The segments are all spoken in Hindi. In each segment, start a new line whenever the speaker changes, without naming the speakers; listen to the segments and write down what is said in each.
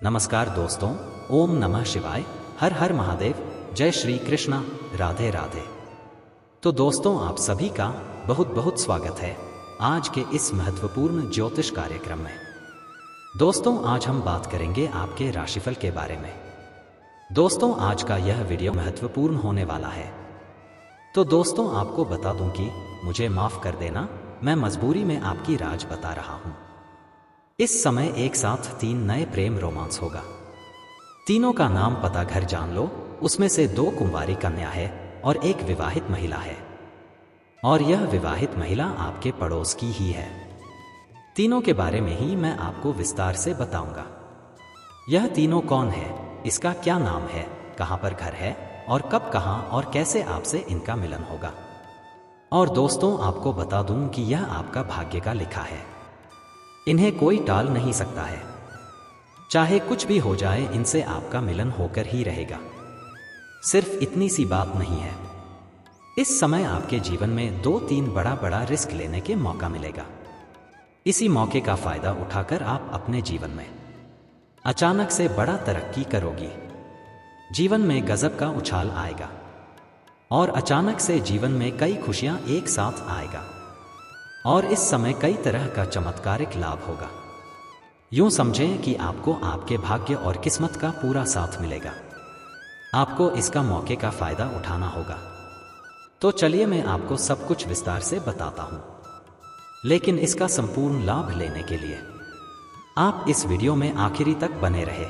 नमस्कार दोस्तों, ओम नमः शिवाय, हर हर महादेव, जय श्री कृष्णा, राधे राधे। तो दोस्तों, आप सभी का बहुत बहुत स्वागत है आज के इस महत्वपूर्ण ज्योतिष कार्यक्रम में। दोस्तों, आज हम बात करेंगे आपके राशिफल के बारे में। दोस्तों, आज का यह वीडियो महत्वपूर्ण होने वाला है। तो दोस्तों, आपको बता दूं कि मुझे माफ कर देना, मैं मजबूरी में आपकी राज बता रहा हूं। इस समय एक साथ 3 नए प्रेम रोमांस होगा। तीनों का नाम पता घर जान लो। उसमें से 2 कुंवारी कन्या है और 1 विवाहित महिला है, और यह विवाहित महिला आपके पड़ोस की ही है। तीनों के बारे में ही मैं आपको विस्तार से बताऊंगा। यह तीनों कौन है, इसका क्या नाम है, कहां पर घर है और कब, कहां और कैसे आपसे इनका मिलन होगा। और दोस्तों, आपको बता दूं कि यह आपका भाग्य का लिखा है। इन्हें कोई टाल नहीं सकता है। चाहे कुछ भी हो जाए, इनसे आपका मिलन होकर ही रहेगा। सिर्फ इतनी सी बात नहीं है, इस समय आपके जीवन में 2-3 बड़ा रिस्क लेने के मौका मिलेगा। इसी मौके का फायदा उठाकर आप अपने जीवन में अचानक से बड़ा तरक्की करोगी। जीवन में गजब का उछाल आएगा और अचानक से जीवन में कई खुशियां एक साथ आएगा। और इस समय कई तरह का चमत्कारिक लाभ होगा। यूं समझें कि आपको आपके भाग्य और किस्मत का पूरा साथ मिलेगा। आपको इसका मौके का फायदा उठाना होगा। तो चलिए, मैं आपको सब कुछ विस्तार से बताता हूं। लेकिन इसका संपूर्ण लाभ लेने के लिए आप इस वीडियो में आखिरी तक बने रहे।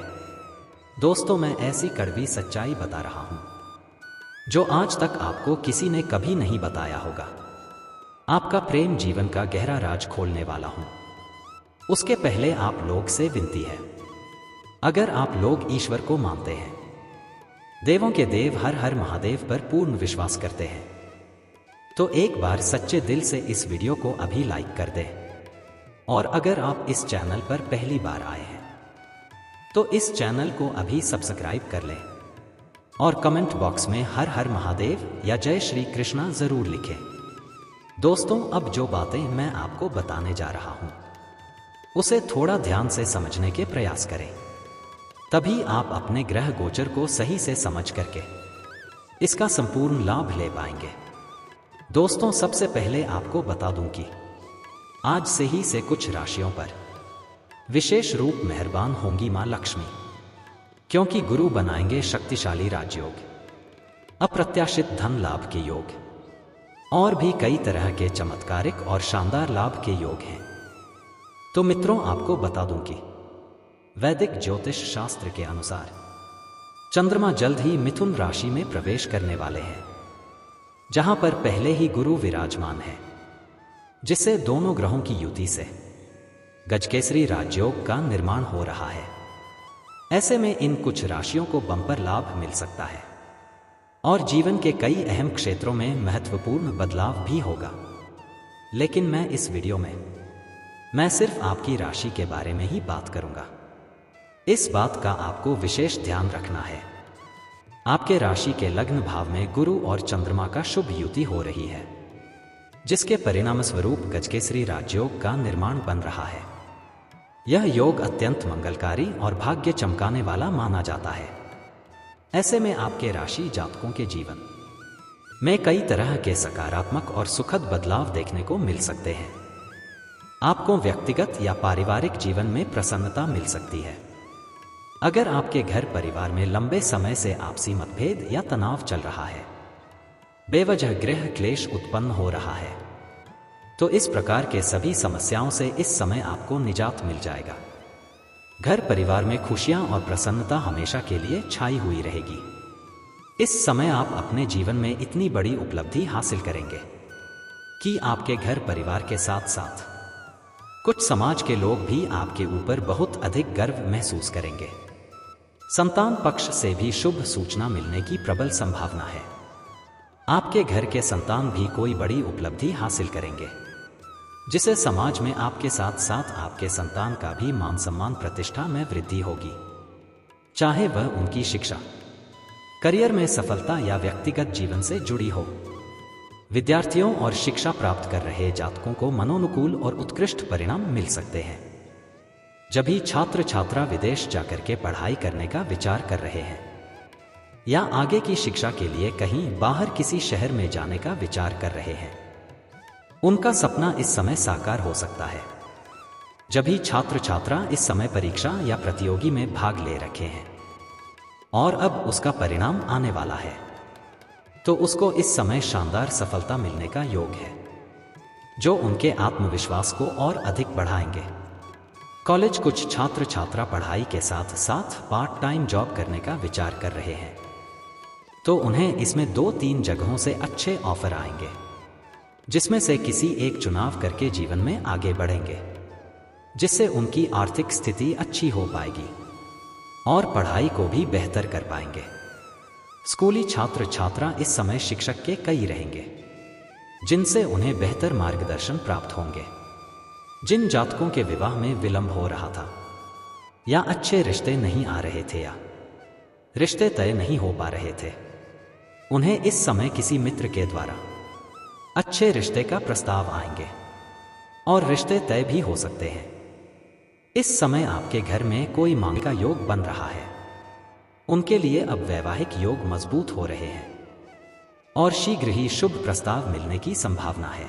दोस्तों, मैं ऐसी कड़वी सच्चाई बता रहा हूं जो आज तक आपको किसी ने कभी नहीं बताया होगा। आपका प्रेम जीवन का गहरा राज खोलने वाला हूं। उसके पहले आप लोग से विनती है, अगर आप लोग ईश्वर को मानते हैं, देवों के देव हर हर महादेव पर पूर्ण विश्वास करते हैं, तो एक बार सच्चे दिल से इस वीडियो को अभी लाइक कर दें। और अगर आप इस चैनल पर पहली बार आए हैं तो इस चैनल को अभी सब्सक्राइब कर लें और कमेंट बॉक्स में हर हर महादेव या जय श्री कृष्णा जरूर लिखें। दोस्तों, अब जो बातें मैं आपको बताने जा रहा हूं उसे थोड़ा ध्यान से समझने के प्रयास करें, तभी आप अपने ग्रह गोचर को सही से समझ करके इसका संपूर्ण लाभ ले पाएंगे। दोस्तों, सबसे पहले आपको बता दूं कि आज से ही से कुछ राशियों पर विशेष रूप मेहरबान होंगी मां लक्ष्मी, क्योंकि गुरु बनाएंगे शक्तिशाली राजयोग, अप्रत्याशित धन लाभ के योग और भी कई तरह के चमत्कारिक और शानदार लाभ के योग हैं। तो मित्रों, आपको बता दूं कि वैदिक ज्योतिष शास्त्र के अनुसार चंद्रमा जल्द ही मिथुन राशि में प्रवेश करने वाले हैं, जहां पर पहले ही गुरु विराजमान है, जिससे दोनों ग्रहों की युति से गजकेसरी राजयोग का निर्माण हो रहा है। ऐसे में इन कुछ राशियों को बम्पर लाभ मिल सकता है और जीवन के कई अहम क्षेत्रों में महत्वपूर्ण बदलाव भी होगा। लेकिन मैं इस वीडियो में मैं सिर्फ आपकी राशि के बारे में ही बात करूंगा। इस बात का आपको विशेष ध्यान रखना है, आपके राशि के लग्न भाव में गुरु और चंद्रमा का शुभ युति हो रही है, जिसके परिणाम स्वरूप गजकेसरी राजयोग का निर्माण बन रहा है। यह योग अत्यंत मंगलकारी और भाग्य चमकाने वाला माना जाता है। ऐसे में आपके राशि जातकों के जीवन में कई तरह के सकारात्मक और सुखद बदलाव देखने को मिल सकते हैं। आपको व्यक्तिगत या पारिवारिक जीवन में प्रसन्नता मिल सकती है। अगर आपके घर परिवार में लंबे समय से आपसी मतभेद या तनाव चल रहा है, बेवजह गृह क्लेश उत्पन्न हो रहा है, तो इस प्रकार के सभी समस्याओं से इस समय आपको निजात मिल जाएगा। घर परिवार में खुशियां और प्रसन्नता हमेशा के लिए छाई हुई रहेगी। इस समय आप अपने जीवन में इतनी बड़ी उपलब्धि हासिल करेंगे कि आपके घर परिवार के साथ साथ कुछ समाज के लोग भी आपके ऊपर बहुत अधिक गर्व महसूस करेंगे। संतान पक्ष से भी शुभ सूचना मिलने की प्रबल संभावना है। आपके घर के संतान भी कोई बड़ी उपलब्धि हासिल करेंगे, जिसे समाज में आपके साथ साथ आपके संतान का भी मान सम्मान प्रतिष्ठा में वृद्धि होगी। चाहे वह उनकी शिक्षा, करियर में सफलता या व्यक्तिगत जीवन से जुड़ी हो। विद्यार्थियों और शिक्षा प्राप्त कर रहे जातकों को मनोनुकूल और उत्कृष्ट परिणाम मिल सकते हैं। जब भी छात्र छात्रा विदेश जाकर के पढ़ाई करने का विचार कर रहे हैं या आगे की शिक्षा के लिए कहीं बाहर किसी शहर में जाने का विचार कर रहे हैं, उनका सपना इस समय साकार हो सकता है। जब भी छात्र छात्रा इस समय परीक्षा या प्रतियोगी में भाग ले रखे हैं और अब उसका परिणाम आने वाला है, तो उसको इस समय शानदार सफलता मिलने का योग है, जो उनके आत्मविश्वास को और अधिक बढ़ाएंगे। कॉलेज कुछ छात्र छात्रा पढ़ाई के साथ साथ पार्ट टाइम जॉब करने का विचार कर रहे हैं, तो उन्हें इसमें 2-3 जगहों से अच्छे ऑफर आएंगे, जिसमें से किसी एक चुनाव करके जीवन में आगे बढ़ेंगे, जिससे उनकी आर्थिक स्थिति अच्छी हो पाएगी और पढ़ाई को भी बेहतर कर पाएंगे। स्कूली छात्र छात्रा इस समय शिक्षक के कई रहेंगे, जिनसे उन्हें बेहतर मार्गदर्शन प्राप्त होंगे। जिन जातकों के विवाह में विलंब हो रहा था या अच्छे रिश्ते नहीं आ रहे थे या रिश्ते तय नहीं हो पा रहे थे, उन्हें इस समय किसी मित्र के द्वारा अच्छे रिश्ते का प्रस्ताव आएंगे और रिश्ते तय भी हो सकते हैं। इस समय आपके घर में कोई मांग का योग बन रहा है, उनके लिए अब वैवाहिक योग मजबूत हो रहे हैं और शीघ्र ही शुभ प्रस्ताव मिलने की संभावना है।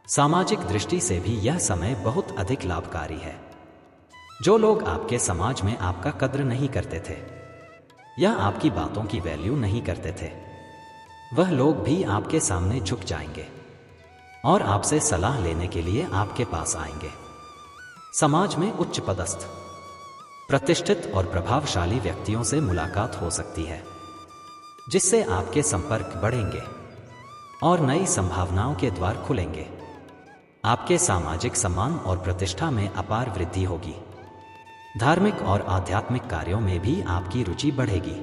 सामाजिक दृष्टि से भी यह समय बहुत अधिक लाभकारी है। जो लोग आपके समाज में आपका कद्र नहीं करते थे या आपकी बातों की वैल्यू नहीं करते थे, वह लोग भी आपके सामने झुक जाएंगे और आपसे सलाह लेने के लिए आपके पास आएंगे। समाज में उच्च पदस्थ, प्रतिष्ठित और प्रभावशाली व्यक्तियों से मुलाकात हो सकती है, जिससे आपके संपर्क बढ़ेंगे और नई संभावनाओं के द्वार खुलेंगे। आपके सामाजिक सम्मान और प्रतिष्ठा में अपार वृद्धि होगी। धार्मिक और आध्यात्मिक कार्यों में भी आपकी रुचि बढ़ेगी,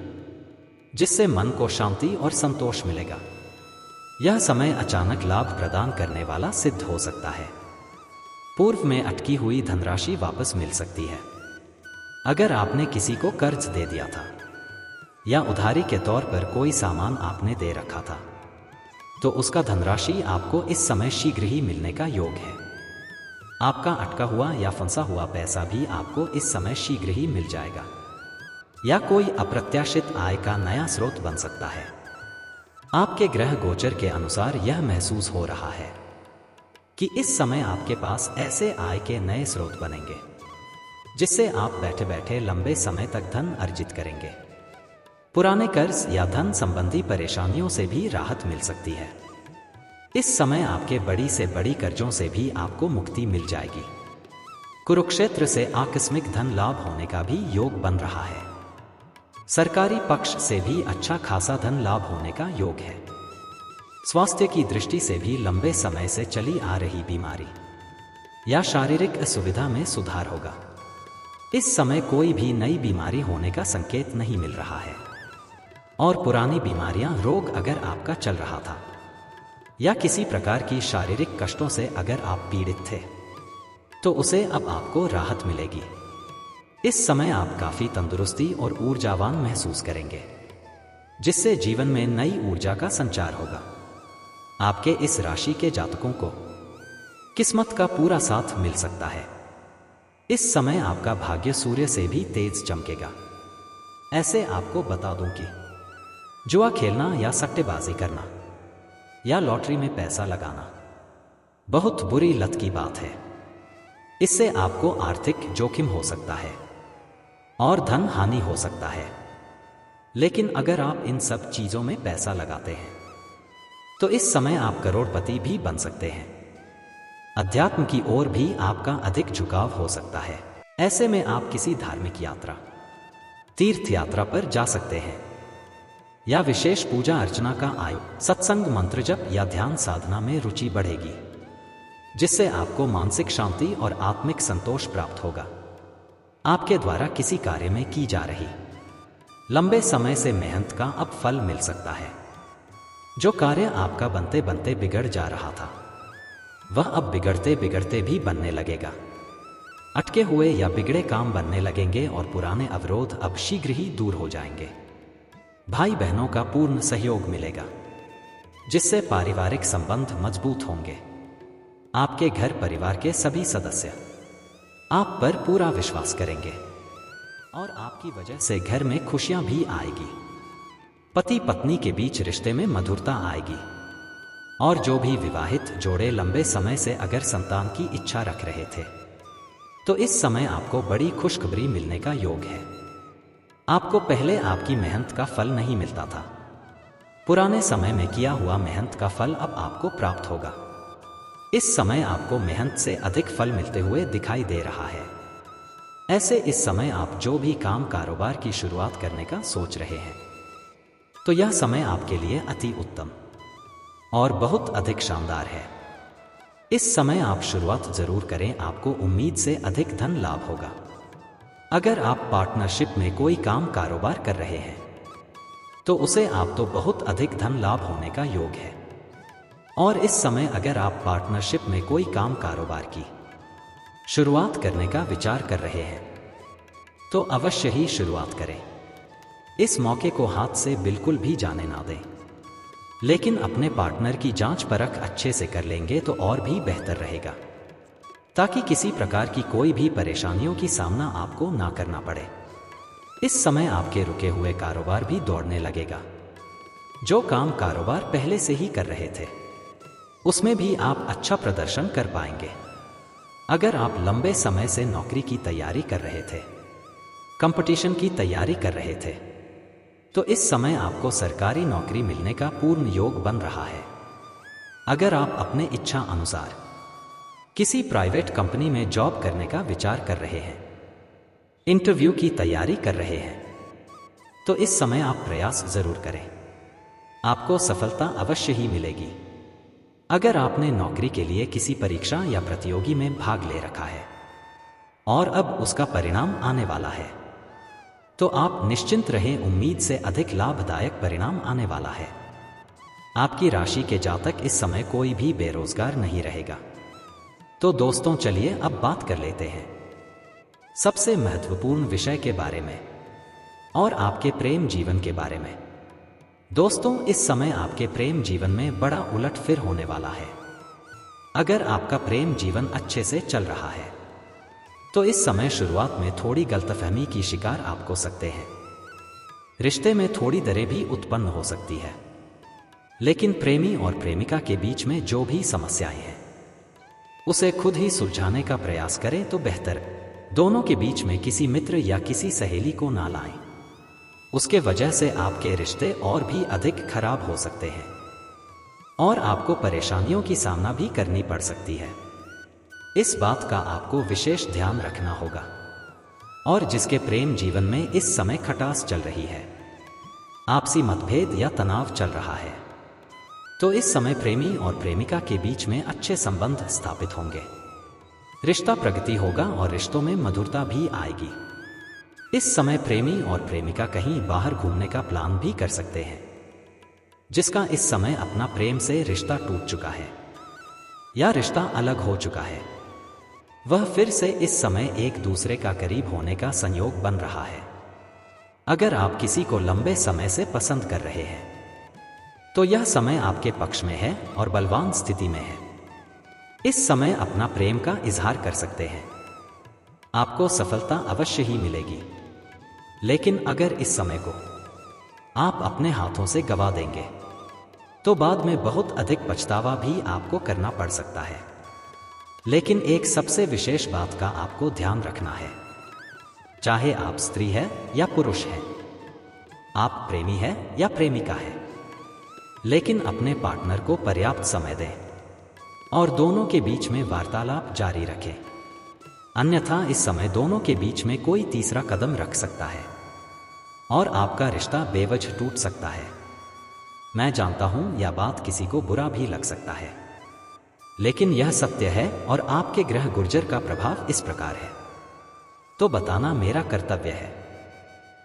जिससे मन को शांति और संतोष मिलेगा। यह समय अचानक लाभ प्रदान करने वाला सिद्ध हो सकता है। पूर्व में अटकी हुई धनराशि वापस मिल सकती है। अगर आपने किसी को कर्ज दे दिया था या उधारी के तौर पर कोई सामान आपने दे रखा था, तो उसका धनराशि आपको इस समय शीघ्र ही मिलने का योग है। आपका अटका हुआ या फंसा हुआ पैसा भी आपको इस समय शीघ्र ही मिल जाएगा या कोई अप्रत्याशित आय का नया स्रोत बन सकता है। आपके ग्रह गोचर के अनुसार यह महसूस हो रहा है कि इस समय आपके पास ऐसे आय के नए स्रोत बनेंगे, जिससे आप बैठे बैठे लंबे समय तक धन अर्जित करेंगे। पुराने कर्ज या धन संबंधी परेशानियों से भी राहत मिल सकती है। इस समय आपके बड़ी से बड़ी कर्जों से भी आपको मुक्ति मिल जाएगी। कुरुक्षेत्र से आकस्मिक धन लाभ होने का भी योग बन रहा है। सरकारी पक्ष से भी अच्छा खासा धन लाभ होने का योग है। स्वास्थ्य की दृष्टि से भी लंबे समय से चली आ रही बीमारी या शारीरिक असुविधा में सुधार होगा। इस समय कोई भी नई बीमारी होने का संकेत नहीं मिल रहा है और पुरानी बीमारियां, रोग अगर आपका चल रहा था या किसी प्रकार की शारीरिक कष्टों से अगर आप पीड़ित थे, तो उसे अब आपको राहत मिलेगी। इस समय आप काफी तंदुरुस्ती और ऊर्जावान महसूस करेंगे, जिससे जीवन में नई ऊर्जा का संचार होगा। आपके इस राशि के जातकों को किस्मत का पूरा साथ मिल सकता है। इस समय आपका भाग्य सूर्य से भी तेज चमकेगा। ऐसे आपको बता दूं कि जुआ खेलना या सट्टेबाजी करना या लॉटरी में पैसा लगाना बहुत बुरी लत की बात है। इससे आपको आर्थिक जोखिम हो सकता है और धन हानि हो सकता है। लेकिन अगर आप इन सब चीजों में पैसा लगाते हैं, तो इस समय आप करोड़पति भी बन सकते हैं। अध्यात्म की ओर भी आपका अधिक झुकाव हो सकता है। ऐसे में आप किसी धार्मिक यात्रा, तीर्थ यात्रा पर जा सकते हैं या विशेष पूजा अर्चना का आयोजन, सत्संग, मंत्र जप या ध्यान साधना में रुचि बढ़ेगी, जिससे आपको मानसिक शांति और आत्मिक संतोष प्राप्त होगा। आपके द्वारा किसी कार्य में की जा रही लंबे समय से मेहनत का अब फल मिल सकता है। जो कार्य आपका बनते बनते बिगड़ जा रहा था, वह अब बिगड़ते बिगड़ते भी बनने लगेगा। अटके हुए या बिगड़े काम बनने लगेंगे और पुराने अवरोध अब शीघ्र ही दूर हो जाएंगे। भाई बहनों का पूर्ण सहयोग मिलेगा, जिससे पारिवारिक संबंध मजबूत होंगे। आपके घर परिवार के सभी सदस्य आप पर पूरा विश्वास करेंगे और आपकी वजह से घर में खुशियां भी आएगी। पति पत्नी के बीच रिश्ते में मधुरता आएगी। और जो भी विवाहित जोड़े लंबे समय से अगर संतान की इच्छा रख रहे थे, तो इस समय आपको बड़ी खुशखबरी मिलने का योग है। आपको पहले आपकी मेहनत का फल नहीं मिलता था। पुराने समय में किया हुआ मेहनत का फल अब आपको प्राप्त होगा। इस समय आपको मेहनत से अधिक फल मिलते हुए दिखाई दे रहा है। ऐसे इस समय आप जो भी काम कारोबार की शुरुआत करने का सोच रहे हैं, तो यह समय आपके लिए अति उत्तम और बहुत अधिक शानदार है। इस समय आप शुरुआत जरूर करें, आपको उम्मीद से अधिक धन लाभ होगा। अगर आप पार्टनरशिप में कोई काम कारोबार कर रहे हैं, तो उसे आप तो बहुत अधिक धन लाभ होने का योग है। और इस समय अगर आप पार्टनरशिप में कोई काम कारोबार की शुरुआत करने का विचार कर रहे हैं, तो अवश्य ही शुरुआत करें। इस मौके को हाथ से बिल्कुल भी जाने ना दें। लेकिन अपने पार्टनर की जांच परख अच्छे से कर लेंगे तो और भी बेहतर रहेगा, ताकि किसी प्रकार की कोई भी परेशानियों की सामना आपको ना करना पड़े। इस समय आपके रुके हुए कारोबार भी दौड़ने लगेगा। जो काम कारोबार पहले से ही कर रहे थे, उसमें भी आप अच्छा प्रदर्शन कर पाएंगे। अगर आप लंबे समय से नौकरी की तैयारी कर रहे थे, कंपटीशन की तैयारी कर रहे थे, तो इस समय आपको सरकारी नौकरी मिलने का पूर्ण योग बन रहा है। अगर आप अपने इच्छा अनुसार किसी प्राइवेट कंपनी में जॉब करने का विचार कर रहे हैं, इंटरव्यू की तैयारी कर रहे हैं, तो इस समय आप प्रयास जरूर करें। आपको सफलता अवश्य ही मिलेगी। अगर आपने नौकरी के लिए किसी परीक्षा या प्रतियोगी में भाग ले रखा है और अब उसका परिणाम आने वाला है, तो आप निश्चिंत रहें, उम्मीद से अधिक लाभदायक परिणाम आने वाला है। आपकी राशि के जातक इस समय कोई भी बेरोजगार नहीं रहेगा। तो दोस्तों चलिए अब बात कर लेते हैं सबसे महत्वपूर्ण विषय के बारे में और आपके प्रेम जीवन के बारे में। दोस्तों, इस समय आपके प्रेम जीवन में बड़ा उलटफेर होने वाला है। अगर आपका प्रेम जीवन अच्छे से चल रहा है, तो इस समय शुरुआत में थोड़ी गलतफहमी की शिकार आप हो सकते हैं। रिश्ते में थोड़ी दरें भी उत्पन्न हो सकती है। लेकिन प्रेमी और प्रेमिका के बीच में जो भी समस्याएं हैं, उसे खुद ही सुलझाने का प्रयास करें तो बेहतर। दोनों के बीच में किसी मित्र या किसी सहेली को ना लाएं। उसके वजह से आपके रिश्ते और भी अधिक खराब हो सकते हैं और आपको परेशानियों की सामना भी करनी पड़ सकती है। इस बात का आपको विशेष ध्यान रखना होगा। और जिसके प्रेम जीवन में इस समय खटास चल रही है, आपसी मतभेद या तनाव चल रहा है, तो इस समय प्रेमी और प्रेमिका के बीच में अच्छे संबंध स्थापित होंगे। रिश्ता प्रगति होगा और रिश्तों में मधुरता भी आएगी। इस समय प्रेमी और प्रेमिका कहीं बाहर घूमने का प्लान भी कर सकते हैं, जिसका इस समय अपना प्रेम से रिश्ता टूट चुका है या रिश्ता अलग हो चुका है, वह फिर से इस समय एक दूसरे का करीब होने का संयोग बन रहा है। अगर आप किसी को लंबे समय से पसंद कर रहे हैं, तो यह समय आपके पक्ष में है और बलवान स्थिति में है। इस समय अपना प्रेम का इजहार कर सकते हैं। आपको सफलता अवश्य ही मिलेगी। लेकिन अगर इस समय को आप अपने हाथों से गवा देंगे, तो बाद में बहुत अधिक पछतावा भी आपको करना पड़ सकता है। लेकिन एक सबसे विशेष बात का आपको ध्यान रखना है, चाहे आप स्त्री है या पुरुष हैं, आप प्रेमी है या प्रेमिका है, लेकिन अपने पार्टनर को पर्याप्त समय दें और दोनों के बीच में वार्तालाप जारी रखें। अन्यथा इस समय दोनों के बीच में कोई तीसरा कदम रख सकता है और आपका रिश्ता बेवजह टूट सकता है। मैं जानता हूं यह बात किसी को बुरा भी लग सकता है, लेकिन यह सत्य है और आपके ग्रह गुर्जर का प्रभाव इस प्रकार है, तो बताना मेरा कर्तव्य है।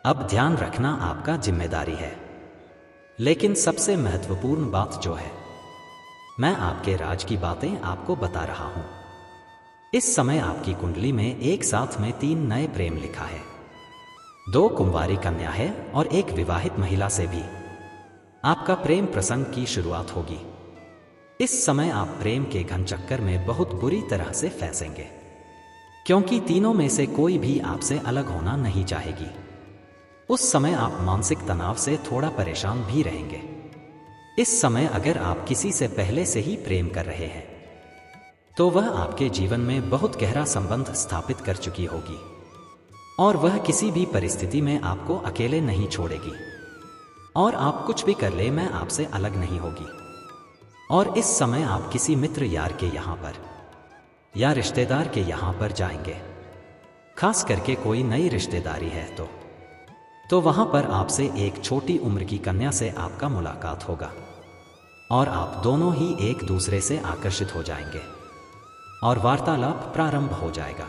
अब ध्यान रखना आपका जिम्मेदारी है। लेकिन सबसे महत्वपूर्ण बात जो है, मैं आपके राज की बातें आपको बता रहा हूं। इस समय आपकी कुंडली में एक साथ में 3 नए प्रेम लिखा है। 2 कुंवारी कन्या है और एक विवाहित महिला से भी आपका प्रेम प्रसंग की शुरुआत होगी। इस समय आप प्रेम के घन चक्कर में बहुत बुरी तरह से फंसेंगे। क्योंकि तीनों में से कोई भी आपसे अलग होना नहीं चाहेगी। उस समय आप मानसिक तनाव से थोड़ा परेशान भी रहेंगे। इस समय अगर आप किसी से पहले से ही प्रेम कर रहे हैं तो वह आपके जीवन में बहुत गहरा संबंध स्थापित कर चुकी होगी और वह किसी भी परिस्थिति में आपको अकेले नहीं छोड़ेगी और आप कुछ भी कर ले मैं आपसे अलग नहीं होगी। और इस समय आप किसी मित्र यार के यहाँ पर या रिश्तेदार के यहाँ पर जाएंगे, खास करके कोई नई रिश्तेदारी है तो वहां पर आपसे एक छोटी उम्र की कन्या से आपका मुलाकात होगा और आप दोनों ही एक दूसरे से आकर्षित हो जाएंगे और वार्तालाप प्रारंभ हो जाएगा।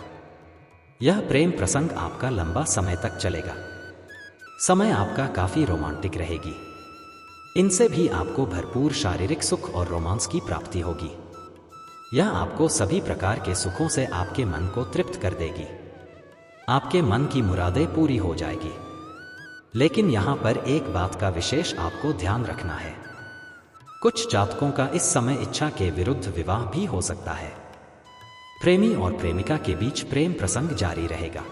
यह प्रेम प्रसंग आपका लंबा समय तक चलेगा। समय आपका काफी रोमांटिक रहेगी। इनसे भी आपको भरपूर शारीरिक सुख और रोमांस की प्राप्ति होगी। यह आपको सभी प्रकार के सुखों से आपके मन को तृप्त कर देगी। आपके मन की मुरादें पूरी हो जाएगी। लेकिन यहां पर एक बात का विशेष आपको ध्यान रखना है। कुछ जातकों का इस समय इच्छा के विरुद्ध विवाह भी हो सकता है। प्रेमी और प्रेमिका के बीच प्रेम प्रसंग जारी रहेगा।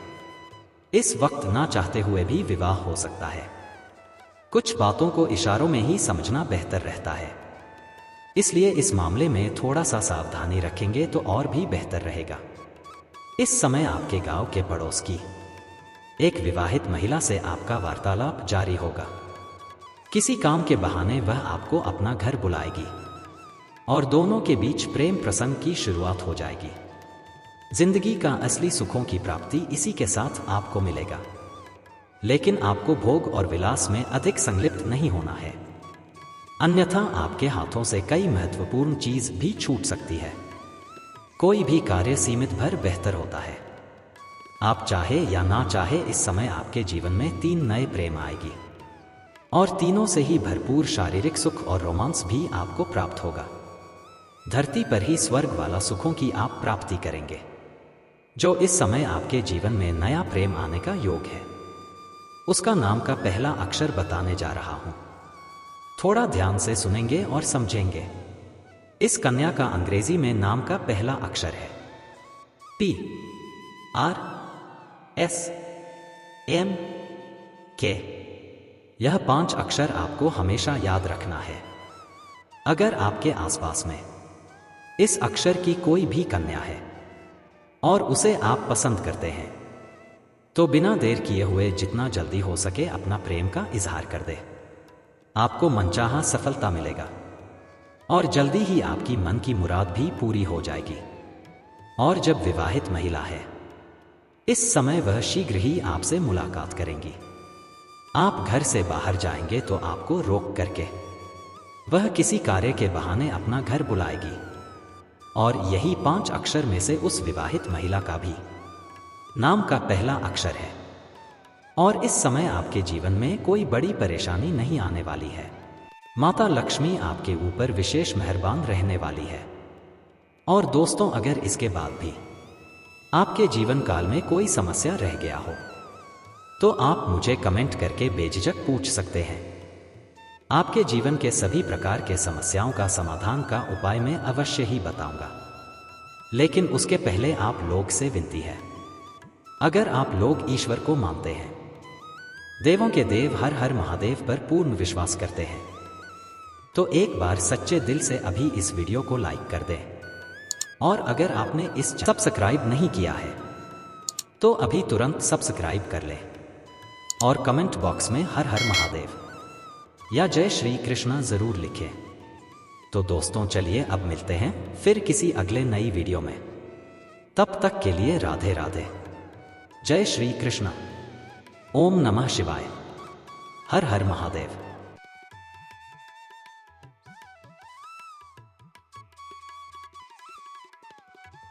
इस वक्त ना चाहते हुए भी विवाह हो सकता है। कुछ बातों को इशारों में ही समझना बेहतर रहता है, इसलिए इस मामले में थोड़ा सा सावधानी रखेंगे तो और भी बेहतर रहेगा। इस समय आपके गांव के पड़ोस की एक विवाहित महिला से आपका वार्तालाप जारी होगा। किसी काम के बहाने वह आपको अपना घर बुलाएगी और दोनों के बीच प्रेम प्रसंग की शुरुआत हो जाएगी। जिंदगी का असली सुखों की प्राप्ति इसी के साथ आपको मिलेगा, लेकिन आपको भोग और विलास में अधिक संलिप्त नहीं होना है, अन्यथा आपके हाथों से कई महत्वपूर्ण चीज भी छूट सकती है। कोई भी कार्य सीमित भर बेहतर होता है। आप चाहे या ना चाहे इस समय आपके जीवन में 3 नए प्रेम आएगी और तीनों से ही भरपूर शारीरिक सुख और रोमांस भी आपको प्राप्त होगा। धरती पर ही स्वर्ग वाला सुखों की आप प्राप्ति करेंगे। जो इस समय आपके जीवन में नया प्रेम आने का योग है, उसका नाम का पहला अक्षर बताने जा रहा हूं। थोड़ा ध्यान से सुनेंगे और समझेंगे। इस कन्या का अंग्रेजी में नाम का पहला अक्षर है PRSMK। यह 5 अक्षर आपको हमेशा याद रखना है। अगर आपके आसपास में इस अक्षर की कोई भी कन्या है और उसे आप पसंद करते हैं तो बिना देर किए हुए जितना जल्दी हो सके अपना प्रेम का इजहार कर दे। आपको मनचाहा सफलता मिलेगा और जल्दी ही आपकी मन की मुराद भी पूरी हो जाएगी। और जब विवाहित महिला है, इस समय वह शीघ्र ही आपसे मुलाकात करेंगी। आप घर से बाहर जाएंगे तो आपको रोक करके वह किसी कार्य के बहाने अपना घर बुलाएगी और यही 5 अक्षर में से उस विवाहित महिला का भी नाम का पहला अक्षर है। और इस समय आपके जीवन में कोई बड़ी परेशानी नहीं आने वाली है। माता लक्ष्मी आपके ऊपर विशेष मेहरबान रहने वाली है। और दोस्तों, अगर इसके बाद भी आपके जीवन काल में कोई समस्या रह गया हो तो आप मुझे कमेंट करके बेझिझक पूछ सकते हैं। आपके जीवन के सभी प्रकार के समस्याओं का समाधान का उपाय मैं अवश्य ही बताऊंगा। लेकिन उसके पहले आप लोग से विनती है, अगर आप लोग ईश्वर को मानते हैं, देवों के देव हर हर महादेव पर पूर्ण विश्वास करते हैं, तो एक बार सच्चे दिल से अभी इस वीडियो को लाइक कर दें। और अगर आपने इस सब्सक्राइब नहीं किया है तो अभी तुरंत सब्सक्राइब कर लें और कमेंट बॉक्स में हर हर महादेव या जय श्री कृष्णा जरूर लिखें। तो दोस्तों, चलिए अब मिलते हैं फिर किसी अगले नई वीडियो में। तब तक के लिए राधे राधे, जय श्री कृष्णा, ओम नमः शिवाय, हर हर महादेव।